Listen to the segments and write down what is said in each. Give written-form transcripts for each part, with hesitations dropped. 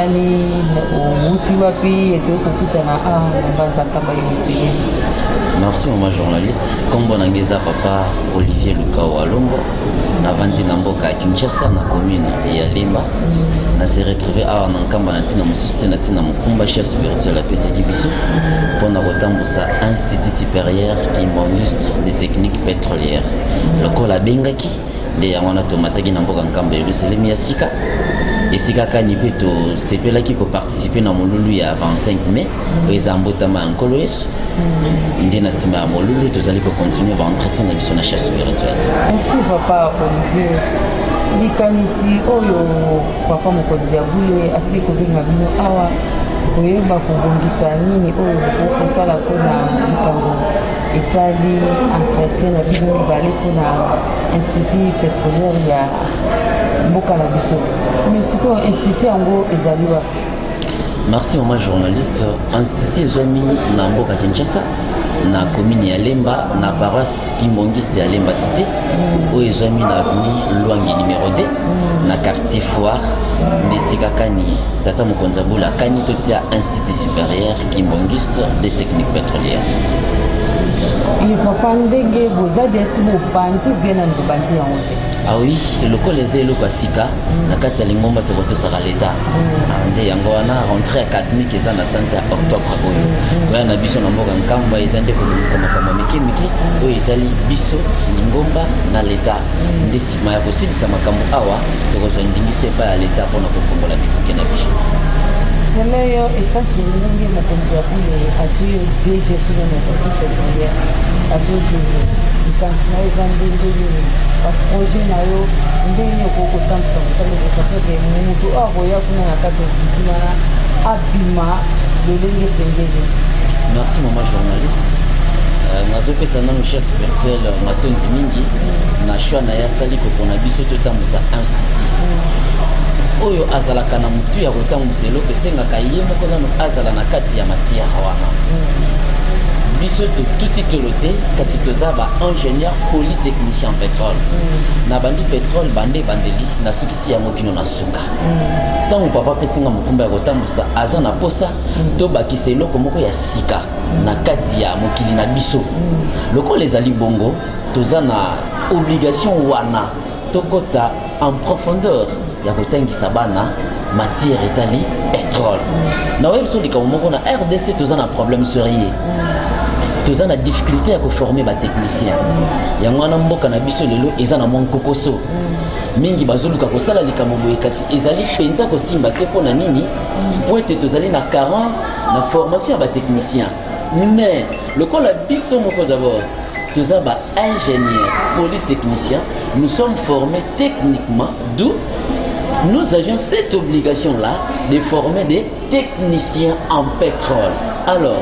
nani outima pi et okutana mbanza kamba yote. Merci mon journaliste. Kombo nangeza papa Olivier Lukao Alombo na vandi na mboka ya Kinshasa na commune ya Lemba. Na se retrouver à Nankamba na tina mususte na tina mukumba chef spirituel à PCD Biso pour na botambusa institut supérieur qui m'auguste des techniques pétrolières. Lokola bengaki de yangona tomataki na mboka nkamba ya Luselemi ya sika. Esika kani pe to sepelaki ko participer na molulu ya 25 mai eza mbotama nkolo yesu. Ndina sima ya molulu tozali ko continuer ba entretien na biso na chef spirituel. Merci papa Olivier. Likanisi oyo papa mokonzi ya bule asili kobenga bino awa koyeba kobongisa nini oyo okosala mpona likambo etali entretien na bino mibale mpona institut pétrolière ya mboka na biso. Mais sikoyo institut yango ezali wapi? Merci maman journaliste. Institut ezwami na mboka Kinshasa na commune ya Lemba na paroisse Kimbongiste ya Lemba cité où ezwami na avenue Lwangi numéro 2 na quartier Foire ndesika kani tata mokonza bula kani totia institut supérieur Kimbongiste des techniques pétrolières. Il faut pas ndenge bozadi esi bopandi bien na ndobandi yango te. Ah oui, lokola eza eloko ya sika na kati ya lingomba tokotosaka leta nde yango wana rentrée académique eza na sanza ya octobre oyo oya na biso na mboka nkamba eza nde kolongisa makambo mike mike oyo etali biso lingomba na leta nde nsima ya kosilisa makambo awa tokozwa ndingisa epai ya leta mpona kofongola bikuke na biso. Leo ekasi ndenge mokonzi ya bule atuyo DG kuna na institut pétrolière atuyo likanisi na yo eza ndenge nini baprojet na yo ndenge okokotambisa kosala kosasoke moto oyo akoya kuna na kati ya institut wana abima lolenge pendele. Merci maman journaliste. Nazopesa nanu chef spirituel matondi mingi na shwa na yasali kopona biso totambusa institut oyo azalaka na mutu ya kotambusa eloko esengaka ye moko nano azala na kati ya matière wana. Biso tuti tolo te kasi toza ba ingénieur polytechnicien pétrole na bandi pétrole bande bandeli na sukisi ya mokino na sunga ntango papa pesinga mokumba ya kotambusa aza na posa tobakisa eloko moko ya sika na kati ya mokili na biso lokola ezali bongo toza na obligation wana tokota en profondeur ya kotangisa bana matière etali pétrole na oyebi so likambo moko na RDC toza na problème sérieux toza na difficulté ya koformer batechnicien yango wana mboka na biso lelo eza na mwa nkokoso mingi bazoluka kosala likambo boye kasi ezali mpenza kosimba te mpona nini po ete tozali na carence na formation ya batechnicien mais lokola biso moko d'abord toza ba ingénieur polytechnicien nous sommes formés techniquement d'où nous avions cette obligation-là de former des techniciens en pétrole. Alors,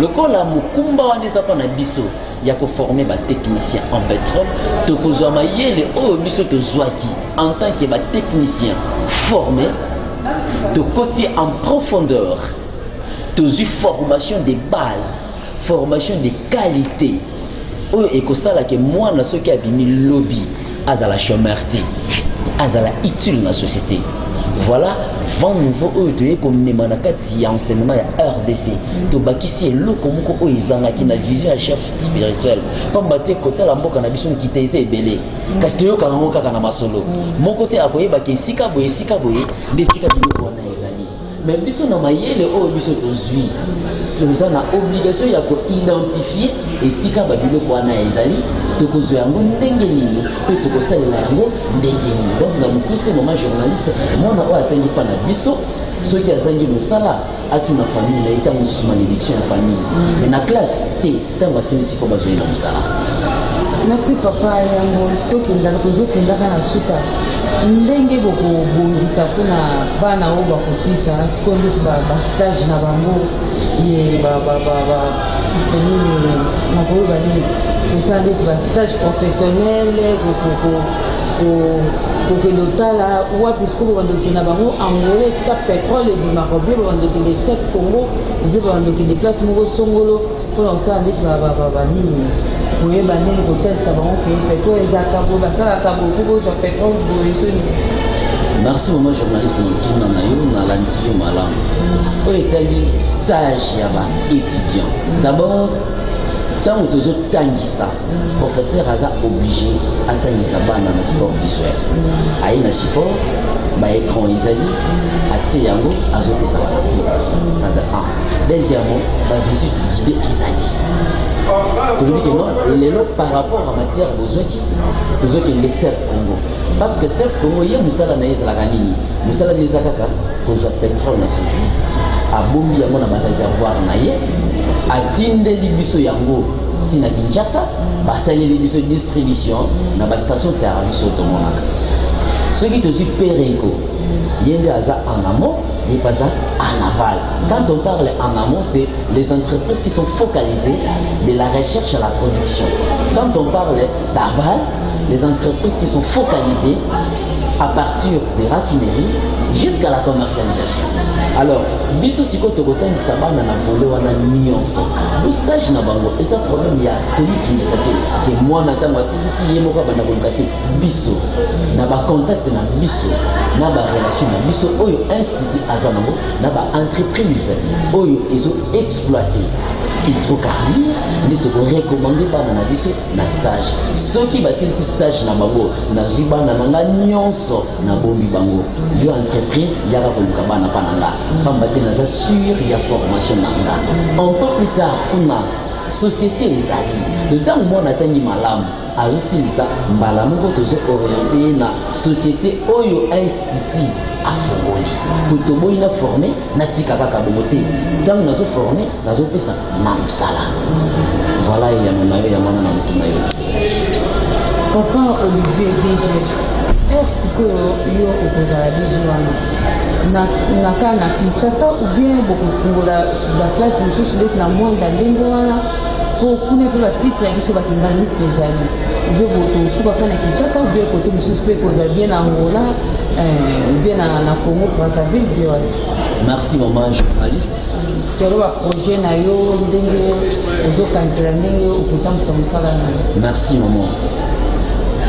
le kola mukumba waneza pa na biso ya ko former ba techniciens en pétrole, to kozama yele o biso to zwaki en tant que ba technicien formé de côté en profondeur, to zu formation de base, formation de qualité. O ekosala ke moi na soki abimi lobby azala chômeur te. Azala utile na société. Voilà, vent nouveau oyo toye komema na kati ya enseignement ya RDC. To bakisi eloko moko oyo ezangaki na vision ya chef spirituel. Pamba te kotala mboka na biso nkite eza ebele. Kasi toyoka ngo kaka na masolo. Moko te akoyeba ke esika boye nde esika biloko wana ezali. Mais biso na mayele oyo biso tozwi. Toza na obligation ya ko identifier esika ba biloko wana ezali. Tokozwa yango ndenge nini pe tokosalela yango ndenge nini. Donc na mokuse maman journaliste mwana oyo atangi pa na biso soki azangi mosala atuna famille na eta mosusu malédiction ya famille mais na classe te ntango asilisi fo bazweli na mosala. Merci papa yango tokendaka tozokendaka na suka ndenge bokobongisa mpona bana oyo bakosilisa sikoyo ndeti bastage na bango ye nini nakoyeba nini kosala ndeti bastage professionnel kokende otala wapi sikoyo babandokende na bango angola esika pétrole ebimaka obie babandokende sec congo obie babandokende place moko songolo mpona kosala ndeti banini koyeba ndenge kotalisa bango ke pétrole ezalaka boye basalaka boye po kozwa pétrole boye soni. Merci maman journaliste Mutuna na yo na landisi malam. Oyo etali stage ya ba étudiant. D'abord tant que tu tangisa professeur aza obligé atangisa bana na sport visuel. Ayi na support ba écran izali ati yango azopesa la cours. Ça de 1. Deuxièmement, ba visite guidée izali. Tu veux dire que non, les lots par rapport à matière besoin qui besoin que les serve Congo. Parce que serve Congo yé musala na ezala kanini. Musala disa kaka kozwa pétrole na souci. Abombi yango na ba réservoir na ye. Atindeli biso yango tina Kinshasa basaleli biso distribution na ba station service automonaka. Ce qui te dit Pérenco, yende aza en amont, il pas en aval. Quand on parle en amont, c'est les entreprises qui sont focalisées de la recherche à la production. Quand on parle d'aval, les entreprises qui sont focalisées à partir des raffineries jusqu'à la commercialisation. Alors, biso siko tokotangi sabana na volé wana nyonso. Le stage na bango, et ça problème ya communiquer que moi na tango asisi ye moko bana kolukate biso na ba contact na biso na ba relation na biso oyo institut azanango na ba entreprise oyo ezo exploiter hydrocarbures ne te recommander bana na biso na stage. Ceux qui basilisi stage na bango na zibana na nyonso na bombi bango yo entreprise yaka koluka bana pananga pamba te naza sûr ya formation nanga. Un peu plus tard on a société ezali le temps où on atangi malamu azosilisa mbala moko tozo orienté na société oyo institut afongoli kutoboyi na formé na tika kaka bongo te ntango nazo formé nazo pesa na msala. Voilà ya nayo ya mwana na mtu na yo. Papa Olivier DG, est-ce que yo okozala DG wana na ka na Kinshasa ou bien bokofungola ba classe mosusu ndeti na mwanda ndenge wana po kuna mpe basite na biso bakinganiste ezali ou bien botosuka ka na Kinshasa ou bien kote mosusu mpe ekozala bien na Angola ou bien na Congo Brazzaville bien wana? Merci maman journaliste. Selo ba projet na yo ndenge ozokanisela ndenge okotambwisa mosala na yo? Merci maman.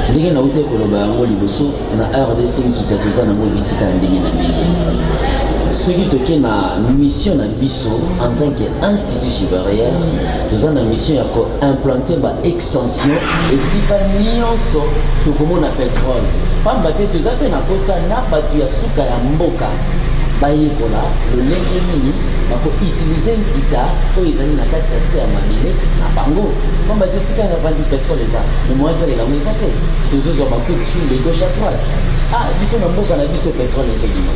Ndenge na ute koloba yango liboso na RDC nkita toza nango bisika ya ndenge na ndenge. Soki toke na mission na biso en tant qu'institut supérieur toza na mission ya koimplanter ba extension esika nyonso tokomona pétrole pamba te toza mpe na kosa na bato ya suka ya mboka bayekola lolenge nini bakoutilize nkita oyo ezali na kati ya se ya mabele na bango pamba te esika ya bandi pétrole eza memoa esalela ngo eza te tozozwa bakuti sur de gauche à droite. Biso na mboka na biso pétrole ezokima,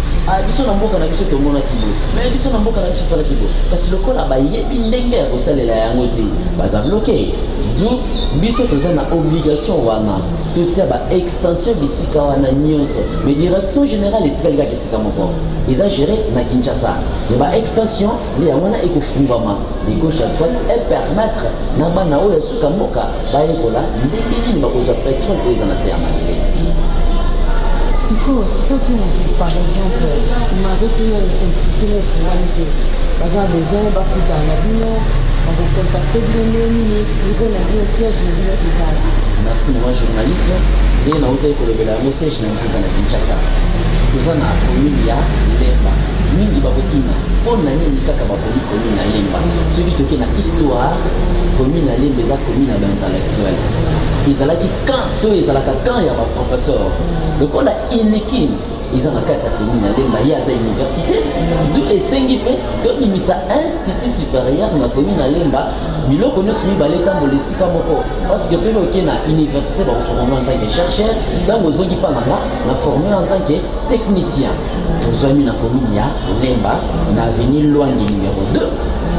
biso na mboka na biso tomonaki boye, mais biso na mboka na biso esalaki boye kasi lokola bayebi ndenge ya kosalela yango te baza bloke. Donc biso toza na obligation wana totia ba extension bisika wana nyonso, mais direction générale etikali kaka esika moko eza géré na Kinshasa. Et ba extension nde yango wana ekofungwama de gauche à droite et permettre na bana oyo suka mboka bayekola ndenge nini bakozwa pétrole oyo eza na se ya mabele. Ceux qui, par exemple, m'avaient tenu institut formalité, par exemple, les gens qui sont en avion, on vous contacter de l'ennemi, ils vont avoir un siège de l'hôpital. Merci, moi, journaliste. Et on a aussi collé la siège de Kinshasa. Nous avons la commune ya Lemba. Mingi bakotuna. On a ni kaka bakoni commune ya Lemba. Ceux qui toquent na histoire, commune ya Lemba, c'est commune ya intellectuel. Ils allaient quand ils allaient quand il y a un professeur. Donc on a une équipe. Ils ont la carte à commune à Lemba, il y a l'université. D'où est Sengipe, comme il y a un institut supérieur dans la commune à Lemba, mais là on a suivi l'état de l'Esticamoko. Parce que celui qui est à l'université va vous former en tant que chercheur, dans vos autres qui parlent là, formé en tant que technicien. Nous avons mis la commune à Lemba, on a venu loin du numéro 2.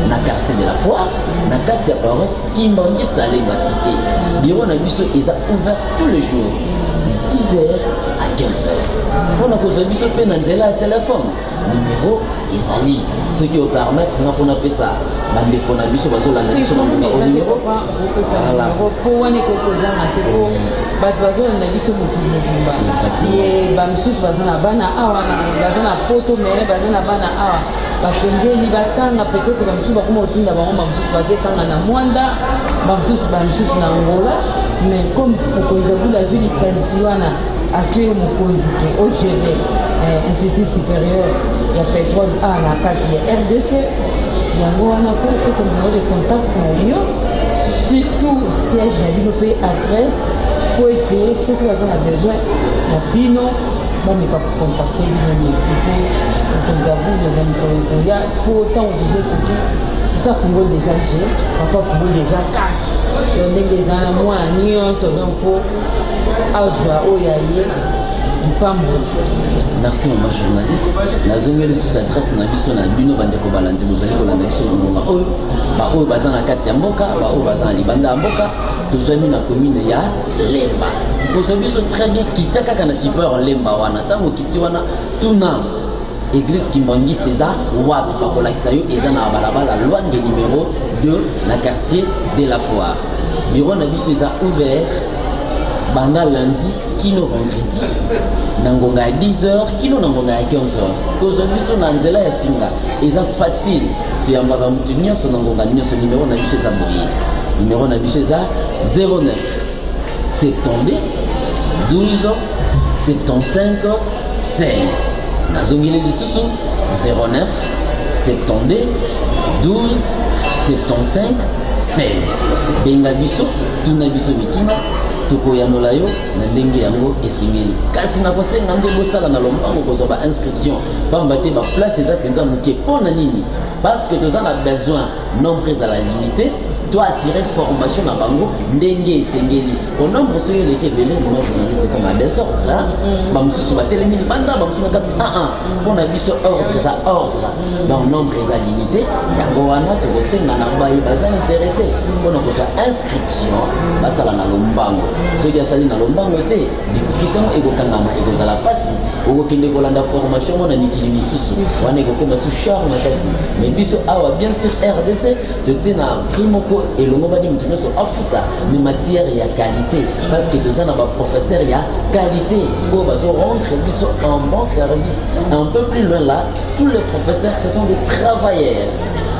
Na quartier de la Foire, na quartier de la paroisse, qui manquait à Lemba cité. Bureau na biso est ouvert tous les jours, de 10h à 15h. Pour nous cause biso pe na nzela ya téléphone, numéro ezali. Ce qui vous permettre on a fait ça. Bande pour na biso bazo landa biso na numéro. Voilà. Pour wane ko koza na ko bat bazo landa biso mukimba. Ye ba misusu bazo na bana awa na bazo na photo mais bazo na bana awa. Bakengeli batanga peut-être bamisusu bakoma otinda bango bamisusu bazetanga na Mwanda bamisusu na Angola, mais comme okoeza bula vili kanisi wana ake mokonzi ke ogere institut supérieur ya pétrole a na kati ya RDC yango wana po epesa numéro de contact na yo surtout siège na bino mpe adresse po ete soki baza na besoin na bino bameka kocontacte bino meki po mokonzi ya bule eza mikolo ekoya po ntango toza ekoki ça fungoli déjà G, papa fungoli déjà 4. Donc ndenge eza na mwana nyonso donc po azwa oyo aye mpambo. Merci maman journaliste. Nazongi lisusu adresse na biso na bino bandeko balanzi bozali kolanda biso ngonga oyo baza na kati ya mboka oyo baza na libanda ya mboka tozwami na commune ya Lemba. Kozwa biso très bien kita kaka na super Lemba wana ntango okiti wana tuna église kimbangiste eza wapi bakolakisa yo eza na balabala lwange numéro 2 na quartier de la Foire. Bureau na biso eza ouvert banda lundi kino vendredi na ngonga ya 10h kino na ngonga ya 15h. Kozwa biso na nzela ya singa eza facile toyambaka mutu nyonso na ngonga nyonso. Numéro na biso eza boye, numéro na biso eza 09 72 12 75 16. Nazongile lisusu 09 72 12 75 16. Benga biso tuna biso bituna tokoyanola yo na ndenge yango esengeli. Kasi nakosenga nde bosala na lombango kozwa ba inscription pamba te ba place eza penza moke mpona nini parce que toza na besoin nombre ezala limité to assurer formation na bango ndenge esengeli au nombre soyo eleki ebele mo journaliste comme à desordre là bamosusu batelemi libanda bamosusu bakati mpona biso ordre eza ordre donc nombre eza limité yango wana tokosenga na baye baza intéressé mpona kozwa inscription basala na lombango. Soki asali na lombango te bikuki ntango ekokangama ekozala pasi okokende kolanda formation mona mikili misusu wana ekokoma su charme makasi. Mais biso awa bien sûr RDC totie na prix moko elongo badi mutu nyonso afuta mais matière ya qualité parce que toza na baprofesseur ya qualité oyo bazo rendre biso un bon service. Un peu plus loin là tous les professeurs ce sont des travailleurs.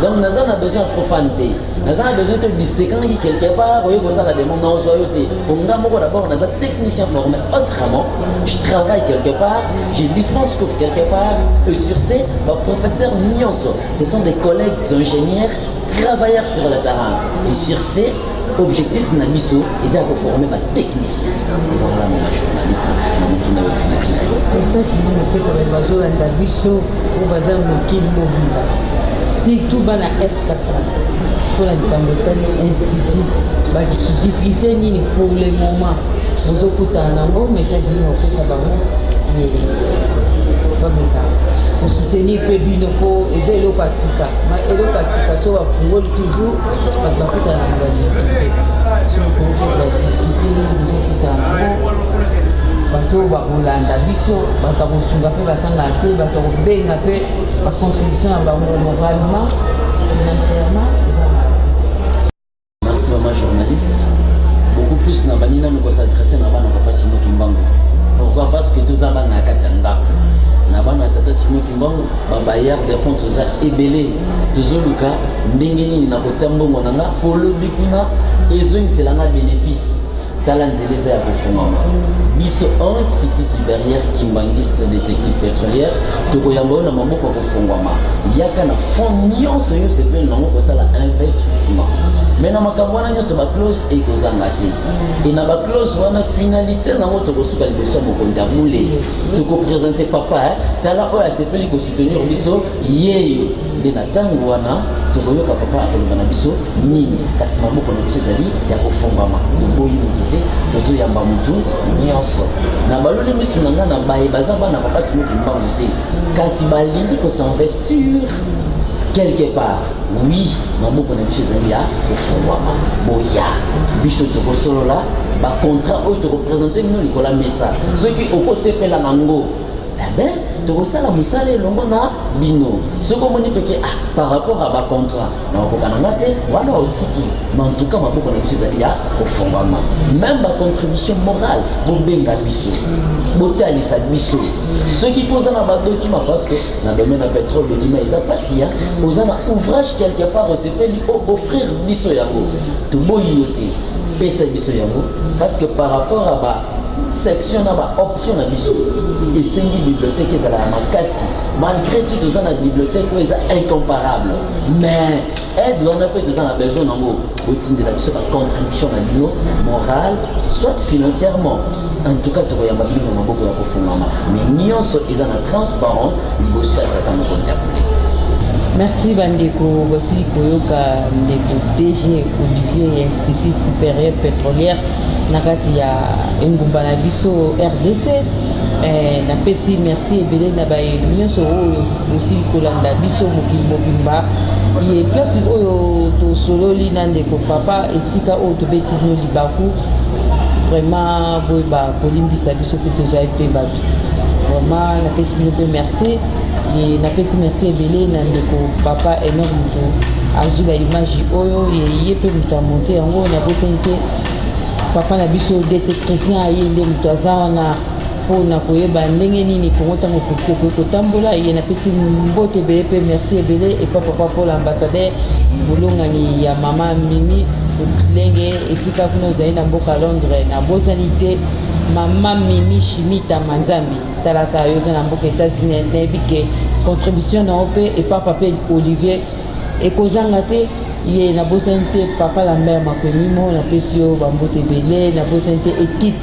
Donc nous avons besoin de profanité. Nous avons besoin de distinguer quelque part. Vous voyez, ça la demande non joyeuté. Pour nous d'abord, nous sommes techniciens formés. Autrement, je travaille quelque part, je dispense cours quelque part. Et sur ces professeurs Nyonso, ce sont des collègues ingénieurs, travailleurs sur le terrain. Et sur ces objectifs, nous avons formé des techniciens. Voilà mon journaliste. Et ça, c'est nous qui avons besoin d'un biseau pour bazar mokil mobile. Surtout bana F4 pour la institut difficulté nini pour le moment ozokuta nango message ni okota bango bameka pour soutenir pe bino po eza eloko atika ma eloko atika so bafungoli toujours bakuta na badifficulté so kokoza difficulté nini ozokuta nango bato bakolanda biso bato kosunga mpe basanga te bato kobenga mpe bacontribution ya bango moralement financièrement. Merci maman journaliste. Beaucoup plus na banina nous s'adresser na bana papa Simon Kimbangu. Pourquoi? Parce que tous abana na kati ndako na bana tata Simon Kimbangu babayeur de fonds toza ebele tozoluka ndenge nini na kotia mbongo nanga polobi kuna ezongiselanga bénéfice tala nzeleza ya kofungama biso institut supérieur kimbangiste de technique pétrolière tokoyamba na maboko kofungama yaka na fond nyonso yo sepeli nango kosala investissement mais na makambo wana nyonso baclose ekozanga te e na baclose wana finalité nango tokosuka liboso ya mokonzi ya bule tokopresente papa tala oyo asepeli kosoutenir biso yeyo nde na ntango wana tokoyoka papa akoloba na biso nini kasi maboko na biso ezali ya kofungama toboyi motu te tozoyamba motu nyonso na balole miso na nga na baye baza bana papa Simon Kimbangu te kasi balingi kosinvestir quelque part. Oui, maboko na biso ezali ya kofungwama boya biso tokosolola bacontrat oyo tokopresente bino likolo ya mesa soki okosepela nango tokosala mosala elongo na bino soki omoni peke par rapport à bacontrat na okokana te wana otiki mais en tout cas maboko na biso ezali ya kofungwama même bacontribution morale bobenga biso botalisa biso soki poza na badokima parce que na domaine ya pétrole dokima eza pasi ya oza na ouvrage quelque part osepeli offrir biso yango toboyi yo te pesa biso yango parce que par rapport à section na ba option na biso esengi bibliothèque ezala ya makasi malgré tout toza na bibliothèque oyo eza incomparable mais aide wana mpe toza na besoin nango otindela biso bacontribution na bino morale soit financièrement en tout cas tokoyamba bino na maboko ya kofungama mais nyonso eza na transparence liboso ya tata mokonzi ya pule. Merci bandeko voici koyoka ndeko DG Olivier Institut Supérieur Pétrolière na kati ya engumba na biso RDC na pesi merci ebele na baye nyonso oyo aussi kolanda biso mokili mobimba ye place oyo tosololi na ndeko papa esika oyo tobeti no libaku vraiment boyeba kolimbisa biso mpe tozali mpe bato vraiment na pesi bino mpe merci et na pesi merci ebele na ndeko papa énorme moto azwi ba image oyo ye mpe moto amonte yango na botani te papa na biso détectricien aye nde moto aza wana mpona koyeba ndenge nini kongo ntango kokoki kotambola ye na pesi mbote ebele mpe merci ebele epa papa paul ambassadeur bolongani ya mama mimi okilenge esika kuna ozali na mboka Londres na bozani te mama mimi Shimita Manzambi talaka yo oza na mboka États-Unis nayebi ke contribution na yo mpe epa papa Olivier ekozanga te ye na bosani te papa Lambert Makwemimo na pesi yo bambote ebele na bosani te équipe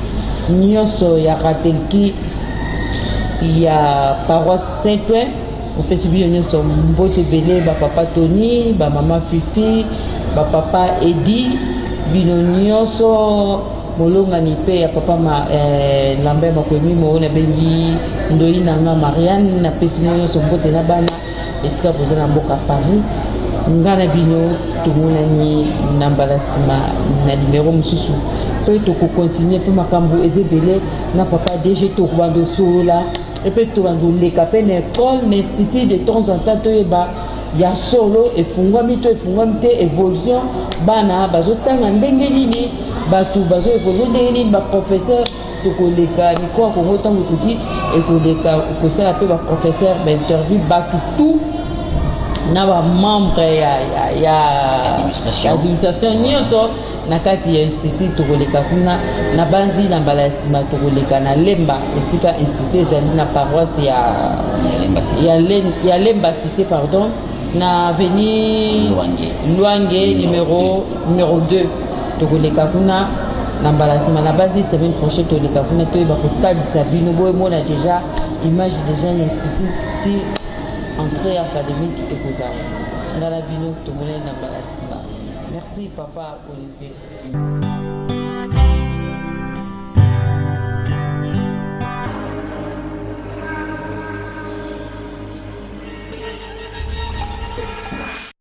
nyonso ya Ratelki ya paroisse Saint-Ouen opesi bino nyonso mbote ebele bapapa Tony bamama Fifi bapapa Edi bino nyonso molongani mpe ya papa Lambert Makwemimo na bengi ndoi nanga Marianne na pesi bino nyonso mbote na bana esika boza na mboka Paris nga na bino tomonani na mbala nsima na numero mosusu mpe tokokontinue mpe makambo eza ebele na papa DG tokobanda osolola epe tobanda oleka mpe na école na institut de temps en temps toyeba ya solo efungwami to efungwami te évolution bana bazotanga ndenge nini bato bazoevolue ndenge nini baprofesseur tokoleka mikro ya kongo ntango toki ekoleka ekosala mpe baprofesseur bainterview bato tout na bamembre ya administration nyonso na kati ya institut tokoleka kuna na banzi na mbala ya nsima tokoleka na Lemba esika institut ezali na paroisse ya Lemba cité pardon na avenue Lwange numéro 2 tokoleka kuna na mbala ya nsima na banzi semaine prochaine tokoleka kuna toyeba kotalisa bino boyemona déjà image déjà ya institut entrée académique et Kozar. Dans la vidéo, tout le monde est dans la. Merci papa Olivier.